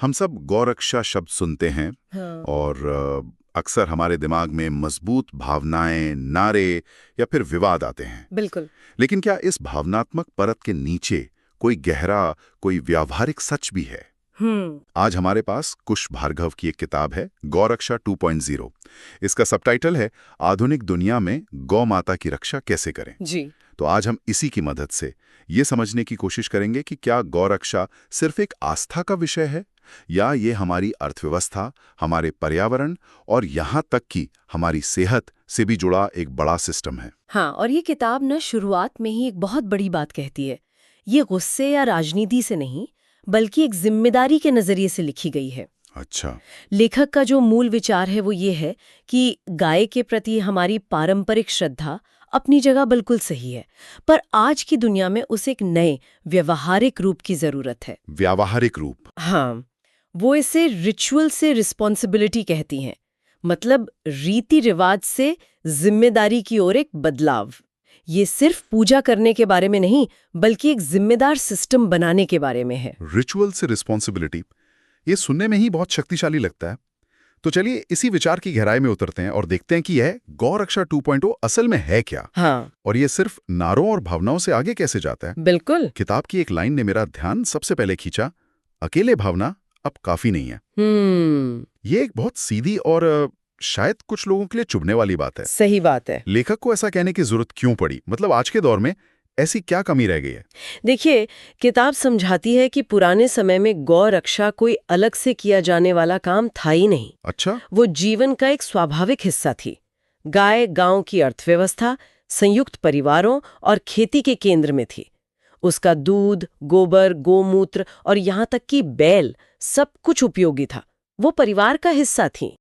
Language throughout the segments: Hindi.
हम सब गौरक्षा शब्द सुनते हैं हाँ। और अक्सर हमारे दिमाग में मजबूत भावनाएं, नारे या फिर विवाद आते हैं। बिल्कुल। लेकिन क्या इस भावनात्मक परत के नीचे कोई गहरा, कोई व्यावहारिक सच भी है? आज हमारे पास कुश भार्गव की एक किताब है, गौरक्षा 2.0। इसका सबटाइटल है आधुनिक दुनिया में गौ माता की रक्षा कैसे करें। जी। तो आज हम इसी की मदद से ये समझने की कोशिश करेंगे कि क्या गौरक्षा सिर्फ एक आस्था का विषय है या ये हमारी अर्थव्यवस्था, हमारे पर्यावरण और यहाँ तक कि हमारी सेहत से भी जुड़ा एक बड़ा सिस्टम है। हाँ, और ये किताब न शुरुआत में ही एक बहुत बड़ी बात कहती है। ये गुस्से या राजनीति से नहीं, बल्कि एक जिम्मेदारी के नजरिए से लिखी गई है। अच्छा। लेखक का जो मूल विचार है वो ये है कि गाय के प्रति हमारी पारंपरिक श्रद्धा अपनी जगह बिल्कुल सही है, पर आज की दुनिया में उसे एक नए व्यवहारिक रूप की जरूरत है। व्यावहारिक रूप? हाँ, वो इसे रिचुअल से रिस्पॉन्सिबिलिटी कहती हैं, मतलब रीति रिवाज से जिम्मेदारी की ओर एक बदलाव। ये सिर्फ पूजा करने के बारे में नहीं, बल्कि एक जिम्मेदार सिस्टम बनाने के बारे में है। रिचुअल से रिस्पॉन्सिबिलिटी, ये सुनने में ही बहुत शक्तिशाली लगता है। तो चलिए इसी विचार की गहराई में उतरते हैं और देखते हैं कि यह गौरक्षा 2.0 असल में है क्या। हाँ। और ये सिर्फ नारों और भावनाओं से आगे कैसे जाता है। बिल्कुल। किताब की एक लाइन ने मेरा ध्यान सबसे पहले खींचा, अकेले भावना अब काफी नहीं है। ये एक बहुत सीधी और शायद कुछ लोगों के लिए चुभने वाली बात है। सही बात है। लेखक को ऐसा कहने की जरूरत क्यों पड़ी? मतलब आज के दौर में ऐसी क्या कमी रह गई है? देखिए, किताब समझाती है कि पुराने समय में गौ रक्षा कोई अलग से किया जाने वाला काम था ही नहीं। अच्छा। वो जीवन का एक स्वाभाविक हिस्सा थी। गाय गांव की अर्थव्यवस्था, संयुक्त परिवारों और खेती के केंद्र में थी। उसका दूध, गोबर, गोमूत्र और यहाँ तक कि बैल, सब कुछ उपयोगी था। वो परिवार का हिस्सा थी।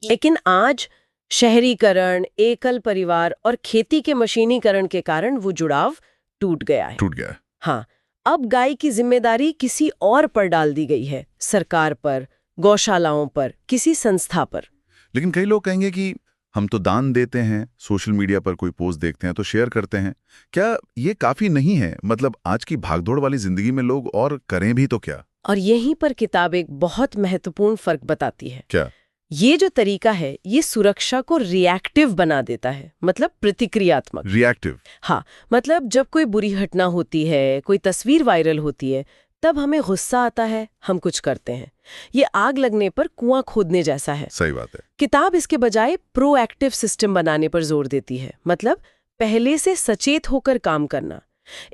लेकिन आज शहरीकरण, एकल परिवार और खेती के मशीनीकरण के कारण वो जुड़ाव टूट गया है। हाँ, अब गाय की जिम्मेदारी किसी और पर डाल दी गई है, सरकार पर, गौशालाओं पर, किसी संस्था पर। लेकिन कई लोग कहेंगे कि हम तो दान देते हैं, सोशल मीडिया पर कोई पोस्ट देखते हैं तो शेयर करते हैं, क्या ये काफी नहीं है? मतलब आज की भागदौड़ वाली जिंदगी में लोग और करें भी तो क्या? और यहीं पर किताब एक बहुत महत्वपूर्ण फर्क बताती है। क्या? ये जो तरीका है, ये सुरक्षा को रिएक्टिव बना देता है, मतलब प्रतिक्रियात्मक। रिएक्टिव? हाँ, मतलब जब कोई बुरी घटना होती है, कोई तस्वीर वायरल होती है, तब हमें गुस्सा आता है, हम कुछ करते हैं। ये आग लगने पर कुआं खोदने जैसा है। सही बात है। किताब इसके बजाय प्रोएक्टिव सिस्टम बनाने पर जोर देती है, मतलब पहले से सचेत होकर काम करना।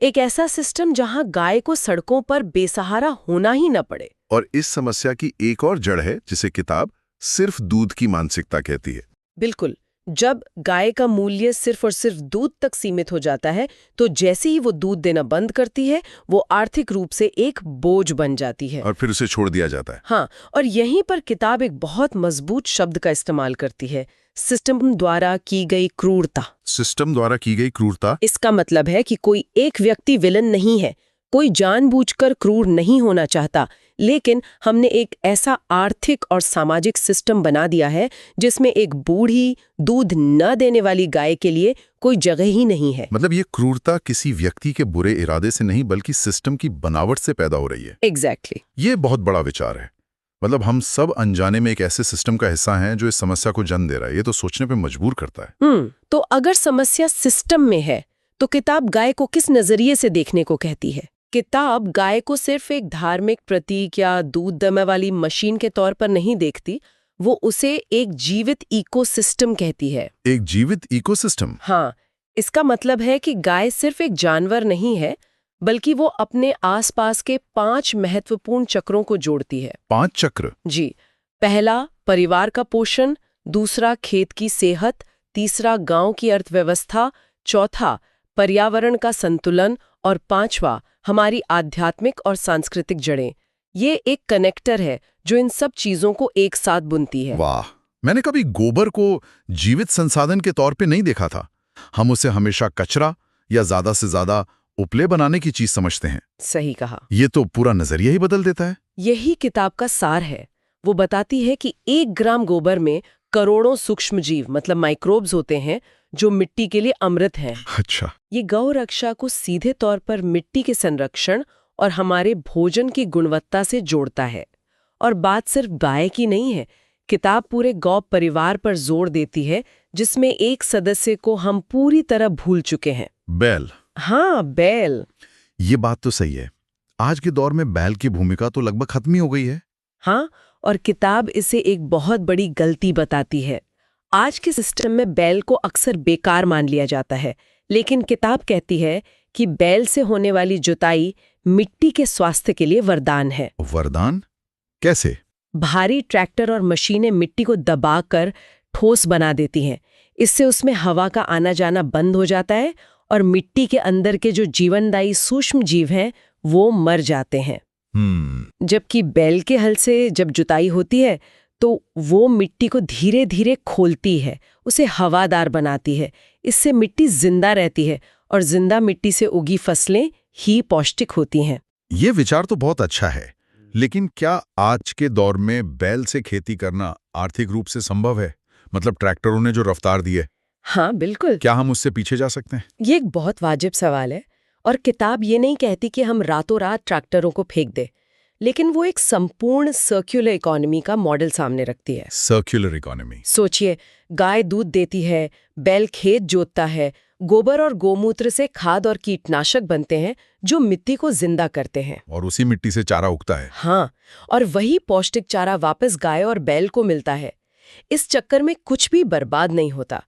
एक ऐसा सिस्टम जहां गाय को सड़कों पर बेसहारा होना ही न पड़े। और इस समस्या की एक और जड़ है जिसे किताब सिर्फ दूध की मानसिकता कहती है। बिल्कुल। जब गाय का मूल्य सिर्फ और सिर्फ दूध तक सीमित हो जाता है, तो जैसे ही वो दूध देना बंद करती है, वो आर्थिक रूप से एक बोझ बन जाती है और फिर उसे छोड़ दिया जाता है। हाँ, और यहीं पर किताब एक बहुत मजबूत शब्द का इस्तेमाल करती है, सिस्टम द्वारा की गई क्रूरता। सिस्टम द्वारा की गई क्रूरता? इसका मतलब है कि कोई एक व्यक्ति विलन नहीं है, कोई जानबूझकर क्रूर नहीं होना चाहता, लेकिन हमने एक ऐसा आर्थिक और सामाजिक सिस्टम बना दिया है जिसमें एक बूढ़ी, दूध न देने वाली गाय के लिए कोई जगह ही नहीं है। मतलब ये क्रूरता किसी व्यक्ति के बुरे इरादे से नहीं, बल्कि सिस्टम की बनावट से पैदा हो रही है। एग्जैक्टली। ये बहुत बड़ा विचार है। मतलब हम सब अनजाने में एक ऐसे सिस्टम का हिस्सा हैं जो इस समस्या को जन्म दे रहा है। ये तो सोचने पे मजबूर करता है। तो अगर समस्या सिस्टम में है, तो किताब गाय को किस नजरिए से देखने को कहती है? किताब गाय को सिर्फ एक धार्मिक प्रतीक या दूध दमे वाली मशीन के तौर पर नहीं देखती, वो उसे एक जीवित इकोसिस्टम कहती है। एक जीवित इकोसिस्टम? हाँ, इसका मतलब है कि गाय सिर्फ एक जानवर नहीं है, बल्कि वो अपने आसपास के 5 महत्वपूर्ण चक्रों को जोड़ती है। 5 चक्र? जी। पहला, परिवार का पोषण, दूसरा, खेत की सेहत, तीसरा, गांव की अर्थव्यवस्था, चौथा, पर्यावरण का संतुलन और पांचवा, हमारी आध्यात्मिक और सांस्कृतिक जड़ें। ये एक कनेक्टर है जो इन सब चीजों को एक साथ बुनती है। वाह, मैंने कभी गोबर को जीवित संसाधन के तौर पे नहीं देखा था। हम उसे हमेशा कचरा या ज्यादा से ज्यादा उपले बनाने की चीज समझते हैं। सही कहा। ये तो पूरा नजरिया ही बदल देता है। यही किताब का सार है। वो बताती है कि 1 ग्राम गोबर में करोड़ों सूक्ष्मजीव, मतलब माइक्रोब्स होते हैं, जो मिट्टी के लिए अमृत हैं। अच्छा। ये गौ रक्षा को सीधे तौर पर मिट्टी के संरक्षण और हमारे भोजन की गुणवत्ता से जोड़ता है। और बात सिर्फ गाय की नहीं है। किताब पूरे गौ परिवार पर जोर देती है, जिसमें एक सदस्य को हम पूरी तरह भूल चुके हैं। बैल। हाँ, बैल। ये बात तो सही है। आज के दौर में बैल की भूमिका तो लगभग खत्म ही हो गई है। हाँ, और किताब इसे एक बहुत बड़ी गलती बताती है। आज के सिस्टम में बैल को अक्सर बेकार मान लिया जाता है, लेकिन किताब कहती है कि बैल से होने वाली जुताई मिट्टी के स्वास्थ्य के लिए वरदान है। वरदान? कैसे? भारी ट्रैक्टर और मशीनें मिट्टी को दबाकर ठोस बना देती हैं। इससे उसमें हवा का आना जाना बंद हो जाता है और मिट्टी के अंदर के जो जीवनदायी सूक्ष्म जीव हैं वो मर जाते हैं। जबकि बैल के हल से जब जुताई होती है तो वो मिट्टी को धीरे धीरे खोलती है, उसे हवादार बनाती है। इससे मिट्टी जिंदा रहती है और जिंदा मिट्टी से उगी फसलें ही पौष्टिक होती हैं। ये विचार तो बहुत अच्छा है, लेकिन क्या आज के दौर में बैल से खेती करना आर्थिक रूप से संभव है? मतलब ट्रैक्टरों ने जो रफ्तार दी है। हाँ, बिल्कुल। क्या हम उससे पीछे जा सकते हैं? ये एक बहुत वाजिब सवाल है और किताब ये नहीं कहती कि हम रातों रात ट्रैक्टरों को फेंक दें, लेकिन वो एक संपूर्ण सर्कुलर इकोनॉमी का मॉडल सामने रखती है। Circular economy. सोचिए, गाय दूध देती है, बैल खेत जोतता है, गोबर और गोमूत्र से खाद और कीटनाशक बनते हैं जो मिट्टी को जिंदा करते हैं, और उसी मिट्टी से चारा उगता है। हाँ, और वही पौष्टिक चारा वापस गाय और बैल को मिलता है। इस चक्कर में कुछ भी बर्बाद नहीं होता।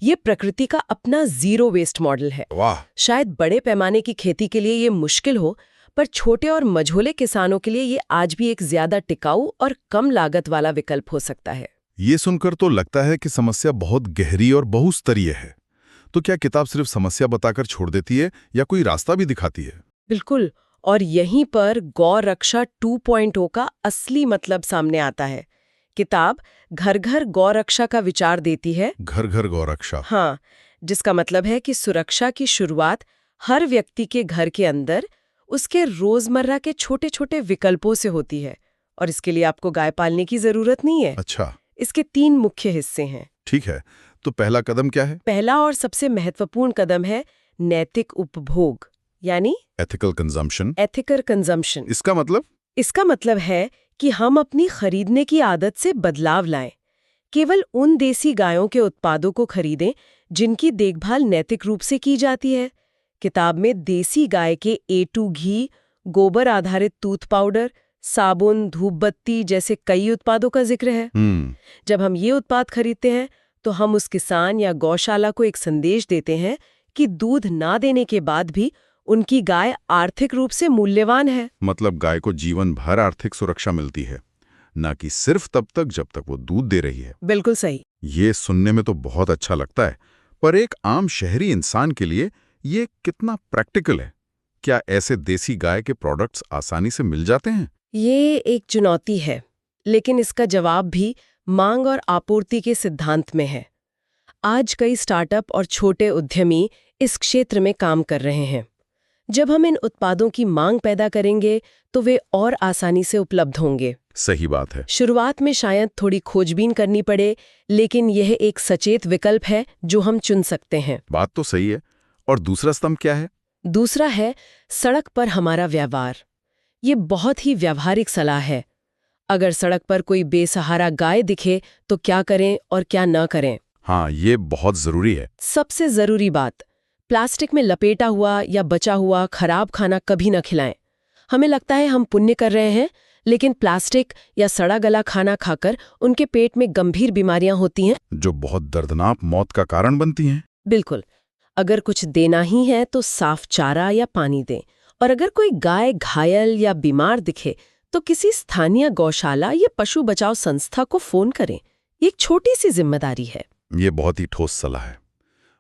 ये प्रकृति का अपना जीरो वेस्ट मॉडल है। वाह! शायद बड़े पैमाने की खेती के लिए ये मुश्किल हो, पर छोटे और मझोले किसानों के लिए ये आज भी एक ज्यादा टिकाऊ और कम लागत वाला विकल्प हो सकता है। ये सुनकर तो लगता है कि समस्या बहुत गहरी और बहुस्तरीय है। तो क्या किताब सिर्फ समस्या बताकर छोड़ देती है या कोई रास्ता भी दिखाती है? बिल्कुल, और यहीं पर गौ रक्षा 2.0 का असली मतलब सामने आता है। किताब घर घर गौ रक्षा का विचार देती है। घर घर गौ रक्षा। हाँ, जिसका मतलब है कि सुरक्षा की शुरुआत हर व्यक्ति के घर के अंदर उसके रोजमर्रा के छोटे छोटे विकल्पों से होती है, और इसके लिए आपको गाय पालने की जरूरत नहीं है। अच्छा। इसके 3 मुख्य हिस्से हैं। ठीक है, तो पहला कदम क्या है? पहला और सबसे महत्वपूर्ण कदम है नैतिक उपभोग, यानी एथिकल कंजम्पशन। Ethical consumption. इसका मतलब? इसका मतलब है कि हम अपनी खरीदने की आदत से बदलाव लाएं। केवल उन देसी गायों के उत्पादों को खरीदें जिनकी देखभाल नैतिक रूप से की जाती है। किताब में देसी गाय के A2 घी, गोबर आधारित टूथ पाउडर, साबुन, धूप बत्ती जैसे कई उत्पादों का जिक्र है। जब हम ये उत्पाद खरीदते हैं तो हम उस किसान या गौशाला को एक संदेश देते हैं कि दूध ना देने के बाद भी उनकी गाय आर्थिक रूप से मूल्यवान है। मतलब गाय को जीवन भर आर्थिक सुरक्षा मिलती है, ना कि सिर्फ तब तक जब तक वो दूध दे रही है। बिल्कुल सही। ये सुनने में तो बहुत अच्छा लगता है, पर एक आम शहरी इंसान के लिए ये कितना प्रैक्टिकल है? क्या ऐसे देसी गाय के प्रोडक्ट्स आसानी से मिल जाते हैं? ये एक चुनौती है, लेकिन इसका जवाब भी मांग और आपूर्ति के सिद्धांत में है। आज कई स्टार्टअप और छोटे उद्यमी इस क्षेत्र में काम कर रहे हैं। जब हम इन उत्पादों की मांग पैदा करेंगे तो वे और आसानी से उपलब्ध होंगे। सही बात है। शुरुआत में शायद थोड़ी खोजबीन करनी पड़े, लेकिन यह एक सचेत विकल्प है जो हम चुन सकते हैं। बात तो सही है। और दूसरा स्तंभ क्या है? दूसरा है सड़क पर हमारा व्यवहार। ये बहुत ही व्यावहारिक सलाह है। अगर सड़क पर कोई बेसहारा गाय दिखे तो क्या करें और क्या न करें? हाँ, ये बहुत जरूरी है। सबसे जरूरी बात, प्लास्टिक में लपेटा हुआ या बचा हुआ खराब खाना कभी न खिलाएं। हमें लगता है हम पुण्य कर रहे हैं, लेकिन प्लास्टिक या सड़ा गला खाना खाकर उनके पेट में गंभीर बीमारियां होती हैं, जो बहुत दर्दनाक मौत का कारण बनती हैं। बिल्कुल। अगर कुछ देना ही है तो साफ चारा या पानी दें, और अगर कोई गाय घायल या बीमार दिखे तो किसी स्थानीय गौशाला या पशु बचाव संस्था को फोन करें। ये एक छोटी सी जिम्मेदारी है। ये बहुत ही ठोस सलाह है।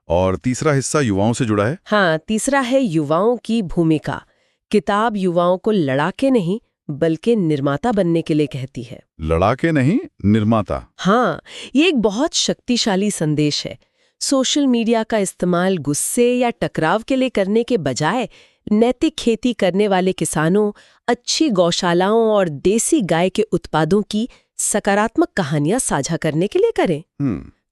और तीसरा हिस्सा युवाओं से जुड़ा है। हाँ, तीसरा है युवाओं की भूमिका। किताब युवाओं को लड़ाके नहीं बल्कि निर्माता बनने के लिए कहती है। लड़ाके नहीं, निर्माता। हाँ, ये एक बहुत शक्तिशाली संदेश है। सोशल मीडिया का इस्तेमाल गुस्से या टकराव के लिए करने के बजाय नैतिक खेती करने वाले किसानों, अच्छी गौशालाओं और देसी गाय के उत्पादों की सकारात्मक कहानियां साझा करने के लिए करें।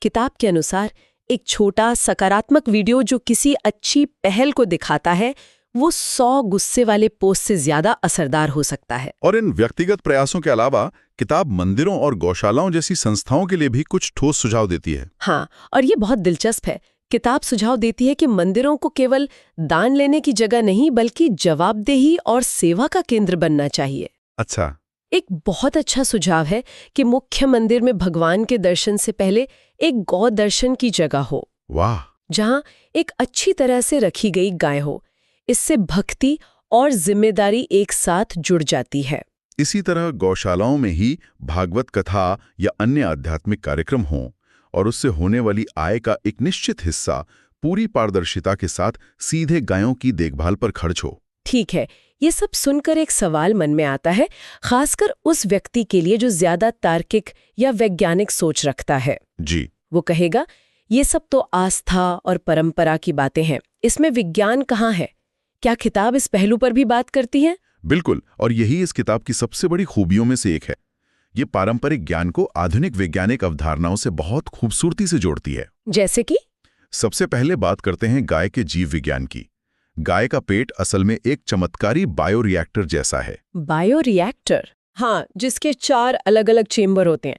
किताब के अनुसार एक छोटा सकारात्मक वीडियो जो किसी अच्छी पहल को दिखाता है, वो 100 गुस्से वाले पोस्ट से ज्यादा असरदार हो सकता है। और इन व्यक्तिगत प्रयासों के अलावा किताब मंदिरों और गौशालाओं जैसी संस्थाओं के लिए भी कुछ ठोस सुझाव देती है। हाँ, और ये बहुत दिलचस्प है। किताब सुझाव देती है कि मंदिरों को केवल दान लेने की जगह नहीं बल्कि जवाबदेही और सेवा का केंद्र बनना चाहिए। अच्छा। एक बहुत अच्छा सुझाव है कि मुख्य मंदिर में भगवान के दर्शन से पहले एक गौ दर्शन की जगह हो। वाह। जहां एक अच्छी तरह से रखी गई गाय हो। इससे भक्ति और जिम्मेदारी एक साथ जुड़ जाती है। इसी तरह गौशालाओं में ही भागवत कथा या अन्य आध्यात्मिक कार्यक्रम हों और उससे होने वाली आय का एक निश्चित हिस्सा पूरी पारदर्शिता के साथ सीधे गायों की देखभाल पर खर्च हो। ठीक है, ये सब सुनकर एक सवाल मन में आता है, खासकर उस व्यक्ति के लिए जो ज्यादा तार्किक या वैज्ञानिक सोच रखता है। जी। वो कहेगा, ये सब तो आस्था और परंपरा की बातें हैं, इसमें विज्ञान कहाँ है? क्या किताब इस पहलू पर भी बात करती है? बिल्कुल, और यही इस किताब की सबसे बड़ी खूबियों में से एक है। ये पारंपरिक ज्ञान को आधुनिक वैज्ञानिक अवधारणाओं से बहुत खूबसूरती से जोड़ती है। जैसे कि? सबसे पहले बात करते हैं गाय के जीव विज्ञान की। गाय का पेट असल में एक चमत्कारी बायोरिएक्टर जैसा है। बायोरिएक्टर? हाँ, जिसके 4 अलग-अलग चेंबर होते हैं।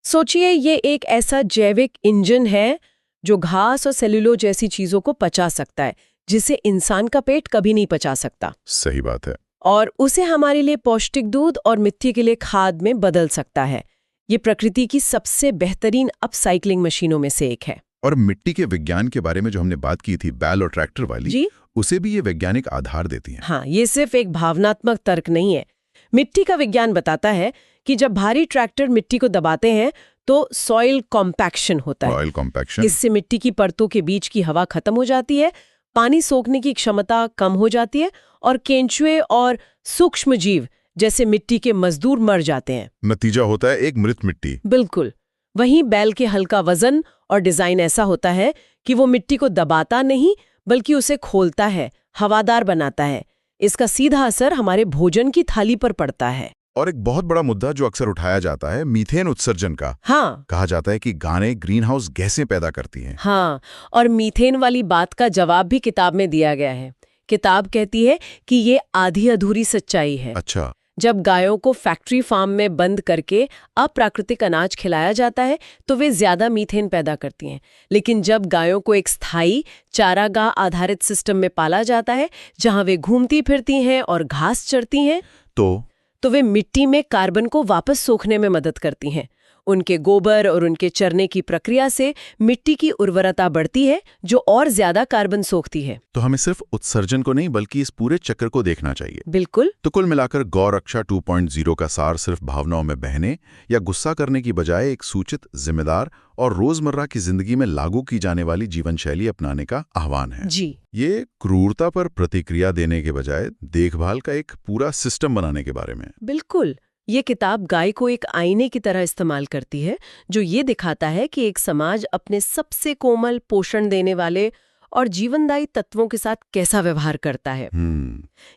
सोचिए, ये एक ऐसा जैविक इंजन है जो घास और सेलुलोज जैसी चीजों को पचा सकता है, जिसे इंसान का पेट कभी नहीं पचा सकता। सही बात है। और उसे हमारे लिए पौष्टिक दूध और मिट्टी के लिए खाद में बदल सकता है। ये प्रकृति की सबसे बेहतरीन अपसाइक्लिंग मशीनों में से एक है। और मिट्टी के विज्ञान के बारे में जो हमने बात की थी, बैल और ट्रैक्टर वाली, जी? उसे भी ये वैज्ञानिक आधार देती हैं। हाँ, ये सिर्फ एक भावनात्मक तर्क नहीं है। मिट्टी का विज्ञान बताता है कि जब भारी ट्रैक्टर मिट्टी को दबाते हैं तो सॉइल कॉम्पैक्शन होता है। Soil compaction. इससे मिट्टी की परतों के बीच की हवा खत्म हो जाती है, पानी सोखने की क्षमता कम हो जाती है और केंचुए और सूक्ष्म जीव जैसे मिट्टी के मजदूर मर जाते हैं। नतीजा होता है एक मृत मिट्टी। बिल्कुल। वहीं बैल के हल्का वजन और डिजाइन ऐसा होता है कि वो मिट्टी को दबाता नहीं बल्कि उसे खोलता है, हवादार बनाता है। इसका सीधा असर हमारे भोजन की थाली पर पड़ता है। और एक बहुत बड़ा मुद्दा जो अक्सर उठाया जाता है, मीथेन उत्सर्जन का। हाँ। कहा जाता है कि गायें ग्रीनहाउस गैसें पैदा करती हैं। हाँ, और मीथेन वाली बात का जवाब भी किताब में दिया गया है। किताब कहती है कि ये आधी अधूरी सच्चाई है। अच्छा। जब गायों को फैक्ट्री फार्म में बंद करके अप्राकृतिक अनाज खिलाया जाता है तो वे ज्यादा मीथेन पैदा करती हैं। लेकिन जब गायों को एक स्थायी चारागाह आधारित सिस्टम में पाला जाता है जहां वे घूमती फिरती हैं और घास चरती हैं तो वे मिट्टी में कार्बन को वापस सोखने में मदद करती हैं। उनके गोबर और उनके चरने की प्रक्रिया से मिट्टी की उर्वरता बढ़ती है जो और ज्यादा कार्बन सोखती है। तो हमें सिर्फ उत्सर्जन को नहीं बल्कि इस पूरे चक्र को देखना चाहिए। बिल्कुल। तो कुल मिलाकर गौरक्षा 2.0 का सार सिर्फ भावनाओं में बहने या गुस्सा करने की बजाय एक सूचित, जिम्मेदार और रोजमर्रा की जिंदगी में लागू की जाने वाली जीवन शैली अपनाने का आह्वान है। जी। ये क्रूरता पर प्रतिक्रिया देने के बजाय देखभाल का एक पूरा सिस्टम बनाने के बारे में। बिल्कुल। ये किताब गाय को एक आईने की तरह इस्तेमाल करती है जो ये दिखाता है कि एक समाज अपने सबसे कोमल, पोषण देने वाले और जीवनदायी तत्वों के साथ कैसा व्यवहार करता है।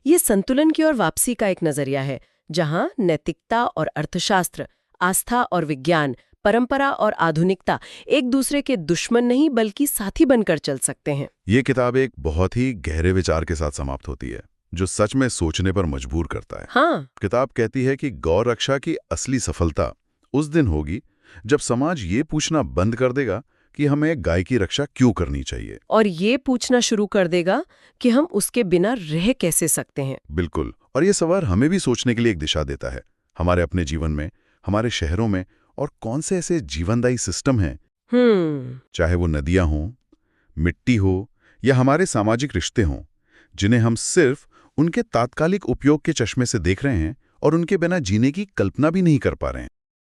ये संतुलन की ओर वापसी का एक नजरिया है जहां नैतिकता और अर्थशास्त्र, आस्था और विज्ञान, परंपरा और आधुनिकता एक दूसरे के दुश्मन नहीं बल्कि साथी बनकर चल सकते हैं। ये किताब एक बहुत ही गहरे विचार के साथ समाप्त होती है जो सच में सोचने पर मजबूर करता है। हाँ। किताब कहती है कि गौ रक्षा की असली सफलता उस दिन होगी जब समाज ये पूछना बंद कर देगा कि हमें गाय की रक्षा क्यों करनी चाहिए, और ये पूछना शुरू कर देगा कि हम उसके बिना रह कैसे सकते हैं। बिल्कुल। और ये सवाल हमें भी सोचने के लिए एक दिशा देता है, हमारे अपने जीवन में, हमारे शहरों में, और कौन से ऐसे जीवनदायी सिस्टम हैं, चाहे वो नदियां हों, मिट्टी हो या हमारे सामाजिक रिश्ते हों, जिन्हें हम सिर्फ उनके तात्कालिक उपयोग के चश्मे से देख रहे हैं और उनके बिना जीने की कल्पना भी नहीं कर पा रहे हैं।